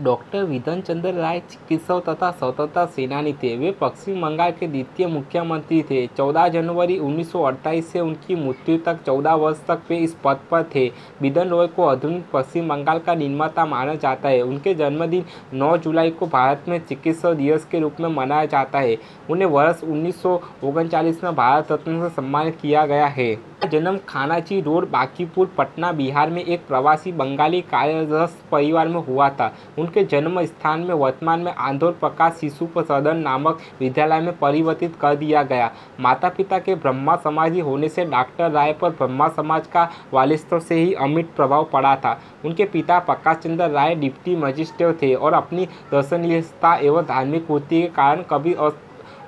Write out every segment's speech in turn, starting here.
Doctor विधन चंद्र राय चिकित्सक तथा स्वतंत्रता सेनानी थे। वे पश्चिम बंगाल के द्वितीय मुख्यमंत्री थे। 14 जनवरी 1928 से उनकी मृत्यु तक 14 वर्ष तक वे इस पद पर थे। विधन रॉय को आधुनिक पश्चिम बंगाल का निर्माता माना जाता है। उनके जन्मदिन 9 जुलाई को भारत में चिकित्सक दिवस के रूप में मनाया जाता है। उन्हें वर्ष 1939 में भारत रत्न से सम्मानित किया गया है। जन्म खानाची रोड, बांकीपुर, पटना, बिहार में एक प्रवासी बंगाली कायस्थ परिवार में हुआ था। उनके जन्म स्थान में वर्तमान में आंदोर प्रकाश शिशु सदन नामक विद्यालय में परिवर्तित कर दिया गया। माता पिता के ब्रह्मा समाजी होने से डॉक्टर राय पर ब्रह्मा समाज का वालिस्तर से ही अमिट प्रभाव पड़ा था। उनके पिता प्रकाश चंद्र राय डिप्टी मजिस्ट्रेट थे और अपनी दर्शनीयता एवं धार्मिक वृत्ति के कारण कभी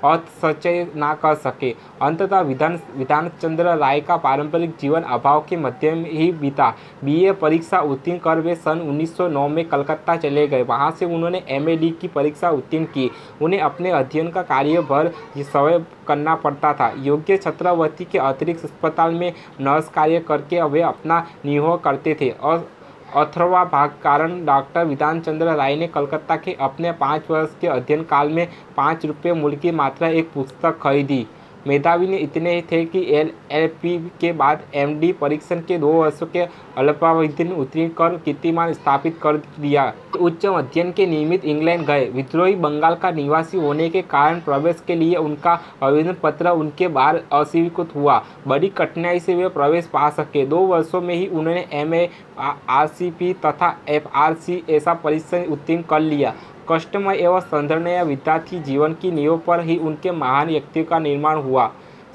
संचय ना कर सके। अंततः विधान चंद्र राय का पारंपरिक जीवन अभाव के मध्य में ही बीता। बीए परीक्षा उत्तीर्ण कर वे सन 1909 में कलकत्ता चले गए। वहां से उन्होंने एमएडी की परीक्षा उत्तीर्ण की। उन्हें अपने अध्ययन का कार्य भर समय करना पड़ता था। योग्य छत्रवर्ती के अतिरिक्त अस्पताल में नर्स कार्य करके वे अपना निर्वाह करते थे। और अथर्वा भाग कारण डॉक्टर विधान चंद्र राय ने कलकत्ता के अपने 5 वर्ष के अध्ययन काल में 5 रुपये मूल्य की मात्रा एक पुस्तक खरीदी। मेधावी ने इतने ही थे कि एलएलबी के बाद एमडी परीक्षण के 2 वर्षों के अल्पावधि में उत्तीर्ण कर कीर्तिमान स्थापित कर दिया। उच्च अध्ययन के निमित्त इंग्लैंड गए। विद्रोही बंगाल का निवासी होने के कारण प्रवेश के लिए उनका आवेदन पत्र उनके बार अस्वीकृत हुआ। बड़ी कठिनाई से वे प्रवेश पा सके। 2 वर्षों में ही उन्होंने एमए, आरसीपी तथा एफआरसी ऐसा परीक्षा उत्तीर्ण कर लिया। कष्टमय एवं संघर्षमय विद्यार्थी जीवन की नींव पर ही उनके महान व्यक्तित्व का निर्माण हुआ।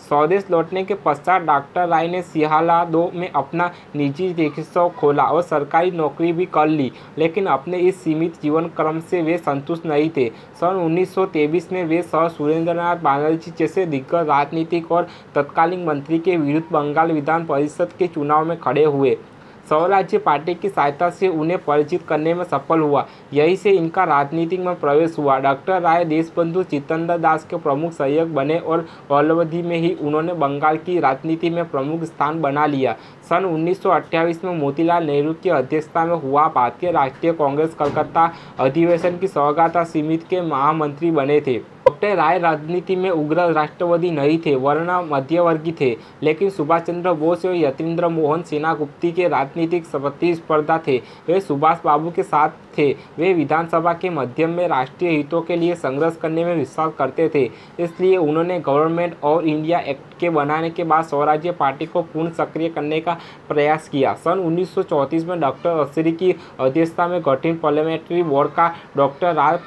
स्वदेश लौटने के पश्चात डॉक्टर राय ने सिहालादो में अपना निजी चिकित्सालय खोला और सरकारी नौकरी भी कर ली, लेकिन अपने इस सीमित जीवन क्रम से वे संतुष्ट नहीं थे। सन 1923 में वे सर सुरेंद्रनाथ बनर्जी जैसे दिग्गज राजनीतिक और तत्कालीन मंत्री के विरुद्ध बंगाल विधान परिषद के चुनाव में खड़े हुए। स्वराज्य पार्टी की सहायता से उन्हें परिचित करने में सफल हुआ। यहीं से इनका राजनीति में प्रवेश हुआ। डॉक्टर राय देशबंधु चित्तरंजन दास के प्रमुख सहयोगी बने और अल्पावधि में ही उन्होंने बंगाल की राजनीति में प्रमुख स्थान बना लिया। सन 1928 में मोतीलाल नेहरू की अध्यक्षता में हुआ भारतीय राष्ट्रीय कांग्रेस कलकत्ता अधिवेशन की सौगात समिति के महामंत्री बने थे। डॉक्टर राय राजनीति में उग्र राष्ट्रवादी नहीं थे, वरना मध्यवर्गीय थे, लेकिन सुभाष चंद्र बोस और यतीन्द्र मोहन सेनागुप्ती के राजनीतिक प्रतिस्पर्धा थे। वे सुभाष बाबू के साथ थे। वे विधानसभा के माध्यम में राष्ट्रीय हितों के लिए संघर्ष करने में विश्वास करते थे। इसलिए उन्होंने गवर्नमेंट ऑफ इंडिया एक्ट के बनाने के बाद स्वराज्य पार्टी को पूर्ण सक्रिय करने का प्रयास किया। सन 1934 में डॉक्टर अस्सरी की अध्यक्षता में गठित पार्लियामेंट्री बोर्ड का डॉक्टर राय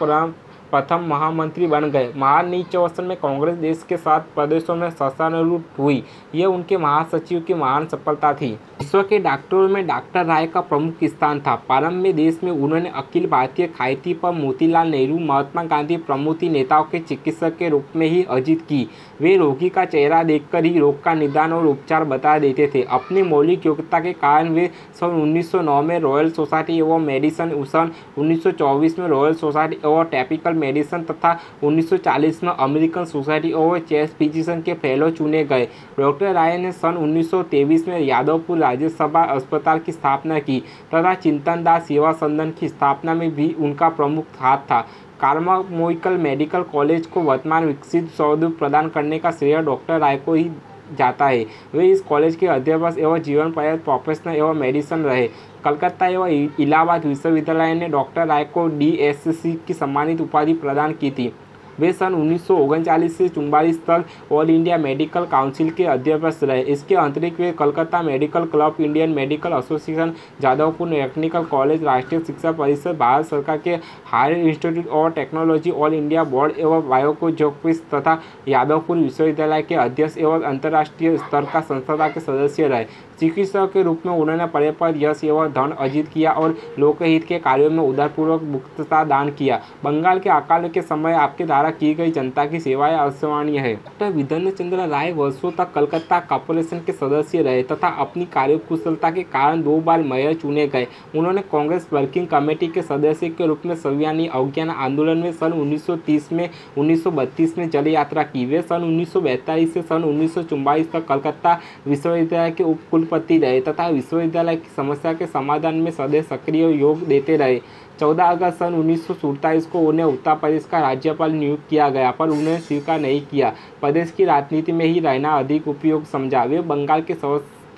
प्रथम महामंत्री बन गए। महानिचोसन में कांग्रेस देश के 7 प्रदेशों में शासनारूढ़ हुई। यह उनके महासचिव की महान सफलता थी। विश्व के डॉक्टरों में डॉक्टर राय का प्रमुख स्थान था। प्रारंभ में देश में उन्होंने अखिल भारतीय ख्याति पर मोतीलाल नेहरू, महात्मा गांधी प्रमुख नेताओं के चिकित्सक के रूप में ही अर्जित की। वे रोगी का चेहरा देखकर ही रोग का निदान और उपचार बता देते थे। अपनी मौलिक योग्यता के कारण वे सन 1909 में रॉयल सोसाइटी एवं मेडिसन, सन 1924 में रॉयल सोसाइटी एवं टॉपिकल मेडिसिन तथा 1940 में American society of chest physician के फेलो चुने गए। डॉक्टर राय ने सन 1923 में यादवपुर राज्यसभा अस्पताल की स्थापना की तथा चिंतन दास सेवा सदन की स्थापना में भी उनका प्रमुख हाथ था। कार्मामोइकल मेडिकल कॉलेज को वर्तमान विकसित सौदूर प्रदान करने का श्रेय डॉक्टर राय को ही जाता है। वे इस कॉलेज के अध्यापक एवं जीवन पर्यंत प्रोफेसर एवं मेडिसिन रहे। कलकत्ता एवं इलाहाबाद विश्वविद्यालय ने डॉक्टर राय को डीएससी की सम्मानित उपाधि प्रदान की थी। वे सन 1939 से 44 तक ऑल इंडिया मेडिकल काउंसिल के अध्यक्ष रहे। इसके अतिरिक्त वे Calcutta medical club, Indian medical association, Jadavpur technical college, राष्ट्रीय शिक्षा परिषद, भारत सरकार के higher institute of technology, all India board एवं बायोकोजोपिस तथा यादवपुर विश्वविद्यालय के अध्यक्ष एवं अंतर्राष्ट्रीय स्तर का संस्था के सदस्य रहे। चिकित्सक के रूप में उन्होंने पर्याप्त यश एवं धन अर्जित किया और लोकहित के कार्यों में उदारपूर्वक मुक्तता दान किया। बंगाल के अकाल के समय आपके द्वारा की गई जनता की सेवाएं अविस्मरणीय है। डॉक्टर विधन चंद्र राय वर्षों तक कलकत्ता कॉर्पोरेशन के सदस्य रहे तथा अपनी कार्यकुशलता के कारण 2 बार मेयर चुने गए। उन्होंने कांग्रेस वर्किंग कमेटी के सदस्य के रूप में संविधान अवज्ञा आंदोलन में सन 1930 में 1932 में जल यात्रा की। वे सन 1942 से सन 1944 तक कलकत्ता विश्वविद्यालय के उपकुल कुलपति रहे तथा विश्वविद्यालय की समस्या के समाधान में सदैव सक्रिय योग देते रहे। 14 अगस्त सन 1947 को उन्हें उत्तर प्रदेश का राज्यपाल नियुक्त किया गया, पर उन्हें स्वीकार नहीं किया। प्रदेश की राजनीति में ही रहना अधिक उपयोगी समझा। वे बंगाल के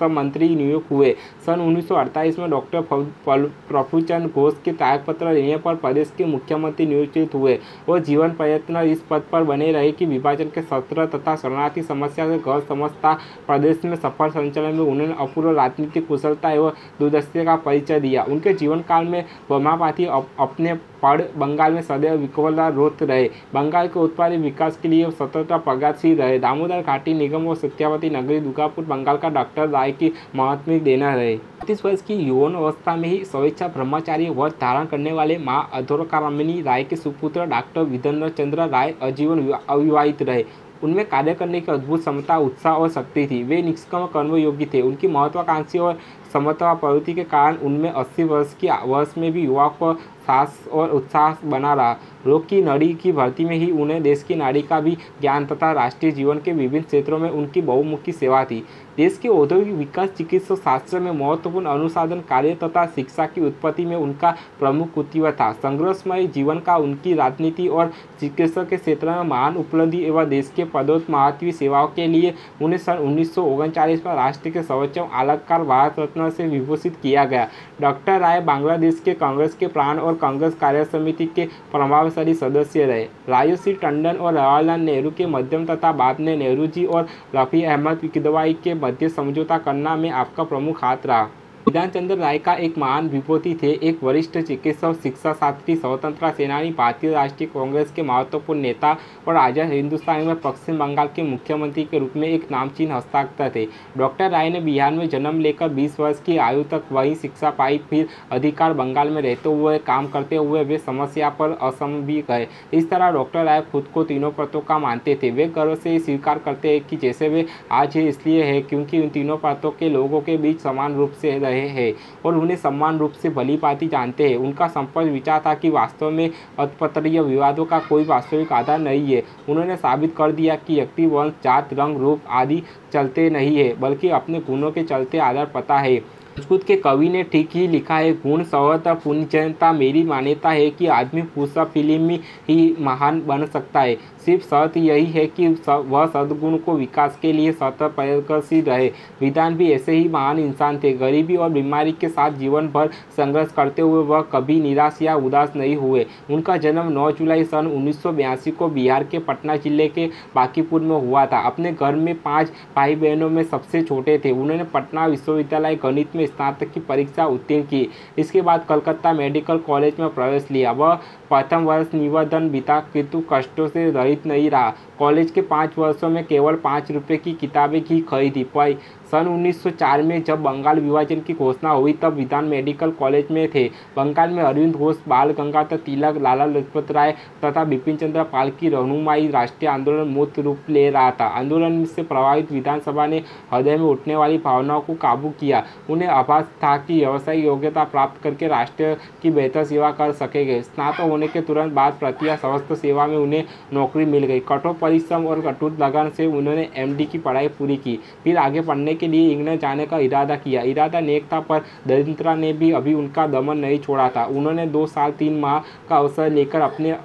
मंत्री नियुक्त हुए। सन 1948 में डॉक्टर प्रफुल्लचंद्र घोष के त्यागपत्र लेने पर प्रदेश के मुख्यमंत्री नियुक्त हुए और जीवन पर्यंत इस पद पर बने रहे कि विभाजन के सत्र तथा शरणार्थी समस्या से गैर समझता प्रदेश में सफल संचालन में उन्होंने अपूर्व राजनीतिक कुशलता एवं दूरदर्शिता का परिचय दिया। उनके जीवन काल में बर्मापाती अपने पड़ बंगाल में सदैव विकलता रहे। बंगाल के उत्पादक विकास के लिए सतत प्रगतिशील रहे। दामोदर घाटी निगम और सत्यावती नगरी दुर्गापुर बंगाल का डॉक्टर राय की महत्वपूर्ण देना रहे। 35 वर्ष की यौन अवस्था में ही स्वेच्छा ब्रह्मचारी व्रत धारण करने वाले मां अधोरकामिनी राय के सुपुत्र डॉक्टर विधेंद्र चंद्र राय आजीवन अविवाहित रहे। उनमें कार्य करने की अद्भुत क्षमता, उत्साह और शक्ति थी। वे निष्काम कर्मयोगी थे। उनकी महत्वाकांक्षी और समता प्रवृत्ति के कारण उनमें 80 वर्ष में भी युवा को साहस और उत्साह बना रहा। रोग की नड़ी की भर्ती में ही उन्हें देश की नाड़ी का भी ज्ञान तथा राष्ट्रीय जीवन के विभिन्न क्षेत्रों में उनकी बहुमुखी सेवा थी। देश के औद्योगिक विकास, चिकित्सा शास्त्र में महत्वपूर्ण अनुसंधान कार्य तथा शिक्षा की उत्पत्ति में उनका प्रमुख कृतित्व था। संघर्षमय जीवन का उनकी राजनीति और चिकित्सा के क्षेत्र में महान उपलब्धि एवं देश के पदोन्नत महत्वपूर्ण सेवाओं के लिए उन्हें सन 1939 में राष्ट्र के सर्वोच्च अलंकार भारत रत्न से विभूषित किया गया। डॉक्टर राय बांग्लादेश के कांग्रेस के प्राण और कांग्रेस कार्य समिति के प्रभावशाली सदस्य रहे। राजर्षि टंडन और जवाहरलाल नेहरू के मध्यम तथा बाद में नेहरू जी और रफी अहमद किदवाई के मध्य समझौता करना में आपका प्रमुख हाथ रहा। विधान चंद्र राय का एक महान विभूति थे। एक वरिष्ठ चिकित्सक, शिक्षा शास्त्री, स्वतंत्रता सेनानी, भारतीय राष्ट्रीय कांग्रेस के महत्वपूर्ण नेता और आजाद हिंदुस्तान में पश्चिम बंगाल के मुख्यमंत्री के रूप में एक नामचीन हस्ताक्षर थे। डॉक्टर राय ने बिहार में जन्म लेकर 20 वर्ष की आयु तक वही शिक्षा पाई। फिर अधिकार बंगाल में रहते हुए काम करते हुए वे समस्या पर असंभवी गए। इस तरह डॉक्टर राय खुद को तीनों प्रांतों का मानते थे। वे गर्व से स्वीकार करते हैं कि जैसे वे आज है इसलिए है क्योंकि उन तीनों प्रांतों के लोगों के बीच समान रूप से रहे हैं और उन्हें समान रूप से भली भांति जानते हैं। उनका संपर्क विचार था कि वास्तव में अतपत्रीय विवादों का कोई वास्तविक आधार नहीं है। उन्होंने साबित कर दिया कि व्यक्ति वंश, जात, रंग, रूप आदि चलते नहीं है, बल्कि अपने गुणों के चलते आधार पता है। राजपूत के कवि ने ठीक ही लिखा है, गुण सौहर्द पुण्यजनता मेरी मान्यता है कि आदमी पुरुष फिल्म ही महान बन सकता है। सिर्फ शर्त यही है कि वह सद्गुण को विकास के लिए सतत प्रयत्नशील रहे। विधान भी ऐसे ही महान इंसान थे। गरीबी और बीमारी के साथ जीवन भर संघर्ष करते हुए वह कभी निराश या उदास नहीं हुए। उनका जन्म 9 जुलाई सन 1982 को बिहार के पटना जिले के बांकीपुर में हुआ था। अपने घर में 5 भाई बहनों में सबसे छोटे थे। उन्होंने पटना विश्वविद्यालय गणित में स्नातक की परीक्षा उत्तीर्ण की। इसके बाद कलकत्ता मेडिकल कॉलेज में प्रवेश लिया। वह प्रथम वर्ष निबंधन बिता किंतु कष्टों से रहित नहीं रहा। कॉलेज के 5 वर्षों में केवल 5 रुपये की किताबें ही खरीदी पाई। सन 1904 में जब बंगाल विभाजन की घोषणा हुई तब विधान मेडिकल कॉलेज में थे। बंगाल में अरविंद घोष, बाल गंगाधर तिलक, लाला लजपत राय तथा बिपिन चंद्र पाल की रहनुमाई राष्ट्रीय आंदोलन मूर्त रूप ले रहा था। आंदोलन से प्रभावित विधानसभा ने हृदय में उठने वाली भावनाओं को काबू किया। उन्हें आभास था कि व्यावसायिक योग्यता प्राप्त करके राष्ट्र की बेहतर सेवा कर सकेंगे। स्नातक होने के तुरंत बाद प्रतिया स्वास्थ्य सेवा में उन्हें नौकरी मिल गई। कठोर परिश्रम और अटूट लगन से उन्होंने MD की पढ़ाई पूरी की। फिर आगे पढ़ने के लिए इंग्लैंड जाने का इरादा किया। इरादा नेक था, पर दरिद्रता ने भी अभी उनका दमन नहीं छोड़ा था। उन्होंने 2 साल 3 माह का अवसर लेकर अपने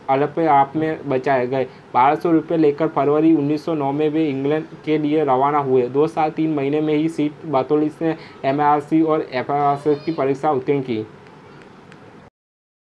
अपने आप में बचाए गए। 1200 रुपये लेकर फरवरी 1909 में वे इंग्लैंड के लिए रवाना हुए। 2 साल 3 महीने में ही सीट बतौलीस ने MRC और FRC की परीक्षा उत्तीर्ण की।